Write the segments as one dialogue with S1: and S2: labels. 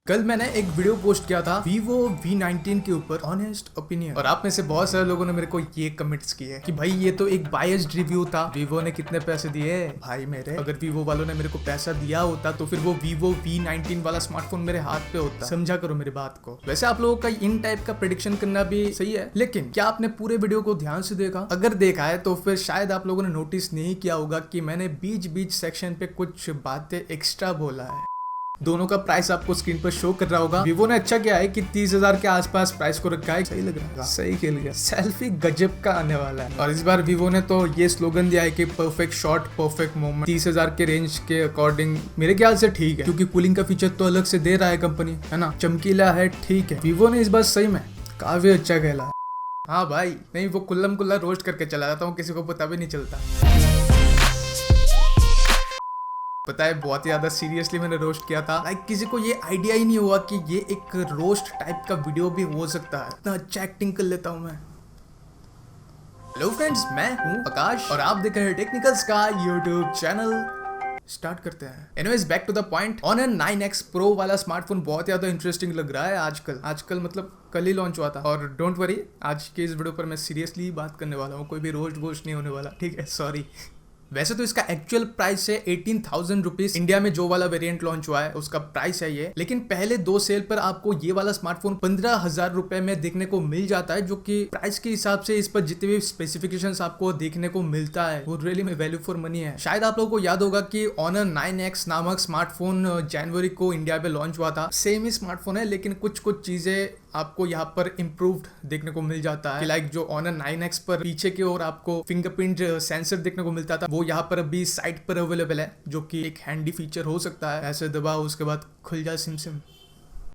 S1: कल मैंने एक वीडियो पोस्ट किया था Vivo V19 के ऊपर ऑनेस्ट ओपिनियन, और आप में से बहुत सारे लोगों ने मेरे को ये कमेंट्स किए कि भाई ये तो एक बायस्ड रिव्यू था, Vivo ने कितने पैसे दिए भाई मेरे। अगर Vivo वालों ने मेरे को पैसा दिया होता तो फिर वो Vivo V19 वाला स्मार्टफोन मेरे हाथ पे होता। समझा करो मेरी बात को। वैसे आप लोगों का इन टाइप का प्रेडिक्शन करना भी सही है, लेकिन क्या आपने पूरे वीडियो को ध्यान से देखा? अगर देखा है तो फिर शायद आप लोगों ने नोटिस नहीं किया होगा कि मैंने बीच बीच सेक्शन पे कुछ बातें एक्स्ट्रा बोला है। दोनों का प्राइस आपको स्क्रीन पर शो कर रहा होगा। वीवो ने अच्छा किया है कि 30,000 के आसपास प्राइस को रखा है। सही लग रहा है, सही खेल गया। सेल्फी गजब का आने वाला है। और इस बार वीवो ने तो ये स्लोगन दिया है कि परफेक्ट शॉट परफेक्ट मोमेंट। 30,000 के रेंज के अकॉर्डिंग मेरे ख्याल से ठीक है, क्योंकि कूलिंग का फीचर तो अलग से दे रहा है कंपनी, है ना, चमकीला है, ठीक है। वीवो ने इस बार सही में काफी अच्छा खेला है। हाँ भाई, नहीं वो कुल्लम कुल्ला रोस्ट करके चला जाता हूँ, किसी को पता भी नहीं चलता। पता है बहुत ही ज्यादा सीरियसली मैंने रोस्ट किया था। लाइक किसी को ये आइडिया ही नहीं हुआ कि ये एक रोस्ट टाइप का वीडियो भी हो सकता है। इतना अच्छा एक्टिंग कर लेता हूं मैं। हेलो फ्रेंड्स, मैं हूं आकाश और आप देख रहे हैं टेक्निकल्स का यूट्यूब चैनल। स्टार्ट करते हैं। Anyways back to the point. Honor 9X Pro वाला स्मार्टफोन बहुत ज्यादा इंटरेस्टिंग लग रहा है आजकल मतलब कल ही लॉन्च हुआ था। और डोंट वरी, आज के इस वीडियो पर मैं सीरियसली बात करने वाला हूँ, कोई भी रोस्ट वोस्ट नहीं होने वाला, ठीक है, सॉरी। वैसे तो इसका एक्चुअल प्राइस है 18,000 रुपीज। इंडिया में जो वाला वेरिएंट लॉन्च हुआ है उसका प्राइस है ये, लेकिन पहले 2 सेल पर आपको ये वाला स्मार्टफोन 15,000 रुपए में देखने को मिल जाता है, जो कि प्राइस के हिसाब से इस पर जितने भी स्पेसिफिकेशंस आपको देखने को मिलता है वो रियली में वैल्यू फॉर मनी है। शायद आप लोगों को याद होगा कि Honor 9X नामक स्मार्टफोन जनवरी को इंडिया में लॉन्च हुआ था। सेम ही स्मार्टफोन है, लेकिन कुछ चीजें आपको यहाँ पर इम्प्रूव्ड देखने को मिल जाता है। लाइक जो Honor 9X पर पीछे की ओर आपको फिंगरप्रिंट सेंसर देखने को मिलता था, वो यहाँ पर अभी साइड पर अवेलेबल है, जो कि एक हैंडी फीचर हो सकता है। ऐसे दबाओ, उसके बाद खुल जाए सिम।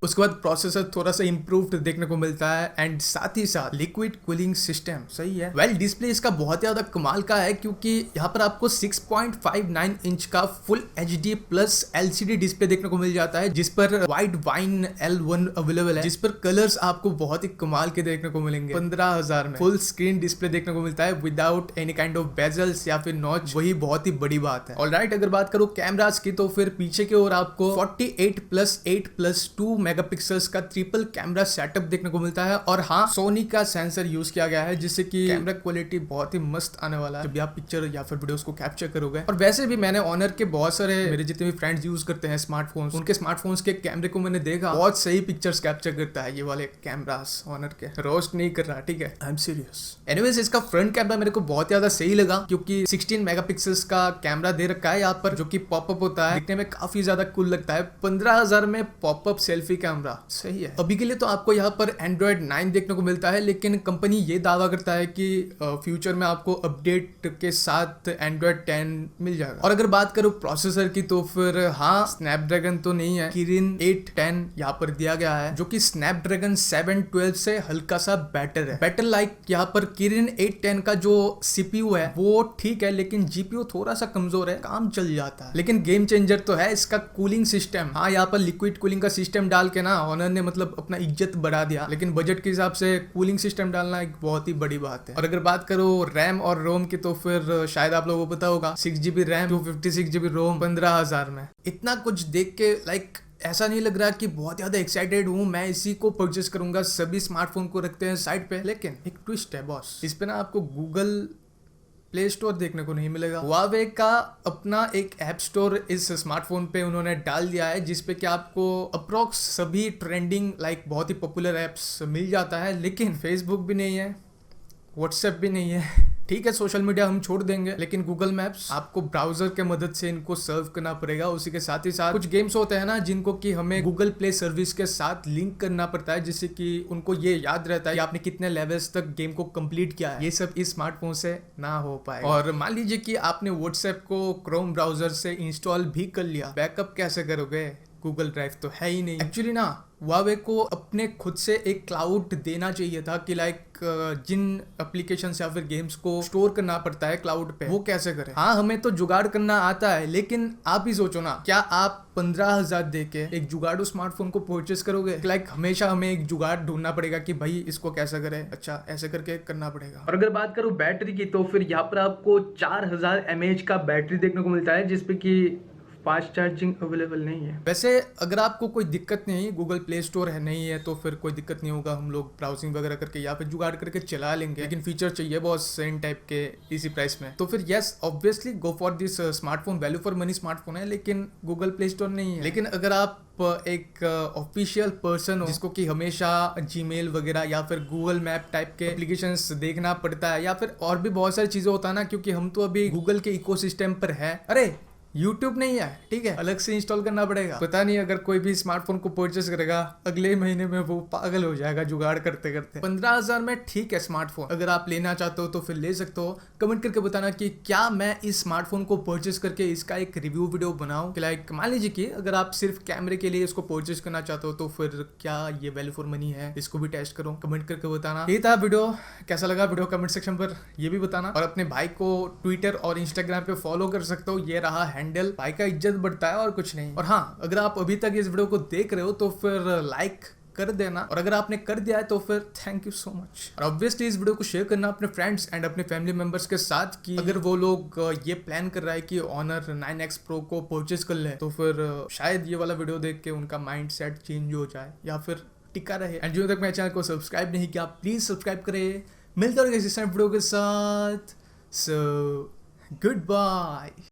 S1: उसके बाद प्रोसेसर थोड़ा सा इम्प्रूव्ड देखने को मिलता है, एंड साथ ही साथ लिक्विड कूलिंग सिस्टम सही है। वेल डिस्प्ले इसका बहुत ज्यादा कमाल का है, क्योंकि यहाँ पर आपको 6.59 इंच का full HD plus LCD display देखने को मिल जाता है, जिस पर वाइड वाइन L1 अवेलेबल है, जिस पर कलर्स आपको बहुत ही कमाल के देखने को मिलेंगे। 15,000 में फुल स्क्रीन डिस्प्ले देखने को मिलता है without any kind of bezels या फिर नॉच, वही बहुत ही बड़ी बात है। ऑलराइट, अगर बात करो कैमरास की तो फिर पीछे की ओर आपको 48+8+2 मेगापिक्सल्स का ट्रिपल कैमरा सेटअप देखने को मिलता है। और हाँ, सोनी का सेंसर यूज किया गया है, जिससे कि कैमरा क्वालिटी बहुत ही मस्त आने वाला है जब आप पिक्चर या फिर वीडियोस को कैप्चर करोगे। और वैसे भी मैंने Honor के बहुत सारे मेरे जितने भी फ्रेंड्स यूज करते हैं स्मार्टफोन्स, उनके स्मार्टफोन्स के कैमरे को मैंने देखा, बहुत सही पिक्चर्स कैप्चर करता है ये वाले कैमरास Honor के। रोस्ट नहीं कर रहा, ठीक है, आई एम सीरियस। एनीवेज, इसका फ्रंट कैमरा मेरे को बहुत ज्यादा सही लगा, क्योंकि 16 मेगापिक्सल्स का कैमरा दे रखा है यहाँ पर, जो कि पॉपअप होता है, दिखने में काफी ज्यादा कूल लगता है। 15,000 में पॉपअप सेल्फी कैमरा सही है। अभी के लिए तो आपको यहाँ पर Android 9 देखने को मिलता है, लेकिन कंपनी ये दावा करता है कि फ्यूचर में आपको अपडेट के साथ Android 10 मिल जाएगा। और अगर बात करो प्रोसेसर की तो फिर हाँ, स्नैपड्रैगन तो नहीं है, Kirin 810 यहाँ पर दिया गया है, जो कि स्नैपड्रैगन 712 से हल्का सा बेटर है। बेटर लाइक यहाँ पर Kirin 810 का जो CPU है वो ठीक है, लेकिन GPU थोड़ा सा कमजोर है, काम चल जाता है। लेकिन गेम चेंजर तो है इसका कूलिंग सिस्टम। हाँ, यहाँ पर लिक्विड कूलिंग का सिस्टम डाल के ना Honor ने मतलब अपना इज्जत बढ़ा दिया, लेकिन बजट के हिसाब से कूलिंग सिस्टम डालना एक बहुत ही बड़ी बात है। और अगर बात करो रैम और रोम की तो फिर शायद आप लोगों को पता होगा, 6GB रैम 256GB रोम 15,000 में। इतना कुछ देख के लाइक ऐसा नहीं लग रहा कि बहुत ज्यादा एक्साइटेड हूँ मैं इसी को परचेस करूंगा। सभी स्मार्टफोन को रखते हैं साइड पे, लेकिन एक ट्विस्ट है बॉस, इस पे ना आपको गूगल प्ले स्टोर देखने को नहीं मिलेगा। Huawei का अपना एक ऐप स्टोर इस स्मार्टफोन पे उन्होंने डाल दिया है, जिसपे कि आपको अप्रोक्स सभी ट्रेंडिंग लाइक बहुत ही पॉपुलर एप्स मिल जाता है, लेकिन फेसबुक भी नहीं है, व्हाट्सएप भी नहीं है। ठीक है, सोशल मीडिया हम छोड़ देंगे, लेकिन गूगल मैप्स आपको ब्राउजर के मदद से इनको सर्व करना पड़ेगा। उसी के साथ ही साथ कुछ गेम्स होते हैं ना, जिनको कि हमें गूगल प्ले सर्विस के साथ लिंक करना पड़ता है, जिससे कि उनको ये याद रहता है कि आपने कितने लेवल्स तक गेम को कंप्लीट किया है। ये सब इस स्मार्टफोन से ना हो पाए। और मान लीजिए कि आपने व्हाट्सएप को क्रोम ब्राउजर से इंस्टॉल भी कर लिया, बैकअप कैसे करोगे? गूगल ड्राइव तो है ही नहीं। एक्चुअली ना Huawei को अपने खुद से एक क्लाउड देना चाहिए था, कि लाइक जिन एप्लीकेशंस या फिर गेम्स को स्टोर करना पड़ता है क्लाउड पे, वो कैसे करें। हाँ, हमें तो जुगाड़ करना आता है, लेकिन आप ही सोचो ना, क्या आप 15,000 दे के एक जुगाड़ू स्मार्टफोन को परचेस करोगे? लाइक हमेशा हमें एक जुगाड़ ढूंढना पड़ेगा कि भाई इसको कैसे करें, अच्छा ऐसे करके करना पड़ेगा। और अगर बात करूं बैटरी की तो फिर यहाँ पर आपको 4000 mAh का बैटरी देखने को मिलता है, जिसपे कि फास्ट चार्जिंग अवेलेबल नहीं है। वैसे अगर आपको कोई दिक्कत नहीं है, गूगल प्ले स्टोर है नहीं है, तो फिर कोई दिक्कत नहीं होगा, हम लोग ब्राउजिंग वगैरह करके या फिर जुगाड़ करके चला लेंगे। लेकिन फीचर चाहिए बहुत सेम टाइप के इसी प्राइस में, तो फिर yes obviously go for this smartphone. Value for money smartphone है, लेकिन गूगल प्ले स्टोर नहीं है। लेकिन अगर आप एक ऑफिशियल पर्सन हो जिसको कि हमेशा जीमेल वगैरह या फिर गूगल मैप टाइप के एप्लीकेशंस देखना पड़ता है, या फिर और भी बहुत सारी चीजें होता है ना, क्योंकि हम तो अभी गूगल के इकोसिस्टम पर है। अरे YouTube नहीं है, ठीक है, अलग से इंस्टॉल करना पड़ेगा। पता नहीं अगर कोई भी स्मार्टफोन को परचेस करेगा अगले महीने में वो पागल हो जाएगा जुगाड़ करते करते। 15,000 में ठीक है स्मार्टफोन, अगर आप लेना चाहते हो तो फिर ले सकते हो। कमेंट करके बताना कि क्या मैं इस स्मार्टफोन को परचेस करके इसका एक रिव्यू वीडियो बनाऊं। लाइक मान लीजिए कि अगर आप सिर्फ कैमरे के लिए इसको परचेस करना चाहते हो तो फिर क्या ये वैल्यू फॉर मनी है, इसको भी टेस्ट करो। कमेंट करके बताना। ये था वीडियो, कैसा लगा वीडियो कमेंट सेक्शन पर ये भी बताना। और अपने भाई को ट्विटर और इंस्टाग्राम पे फॉलो कर सकते हो, ये रहा हैंडल। भाई का इज्जत बढ़ता है और कुछ नहीं। और हाँ, अगर आप अभी तक इस वीडियो को देख रहे हो तो फिर लाइक कर देना, और अगर आपने कर दिया है तो फिर थैंक यू सो मच। और ऑब्वियसली इस वीडियो को शेयर करना अपने फ्रेंड्स एंड अपने फैमिली मेंबर्स के साथ, कि अगर वो लोग ये प्लान कर रहा है कि Honor 9X Pro को परचेज कर ले, तो फिर शायद ये वाला वीडियो देख के उनका माइंड सेट चेंज हो जाए या फिर टिका रहे। एंड जो तक मेरे चैनल को सब्सक्राइब नहीं किया प्लीज सब्सक्राइब करें। मिलते हैं इस वीडियो के साथ। So good bye.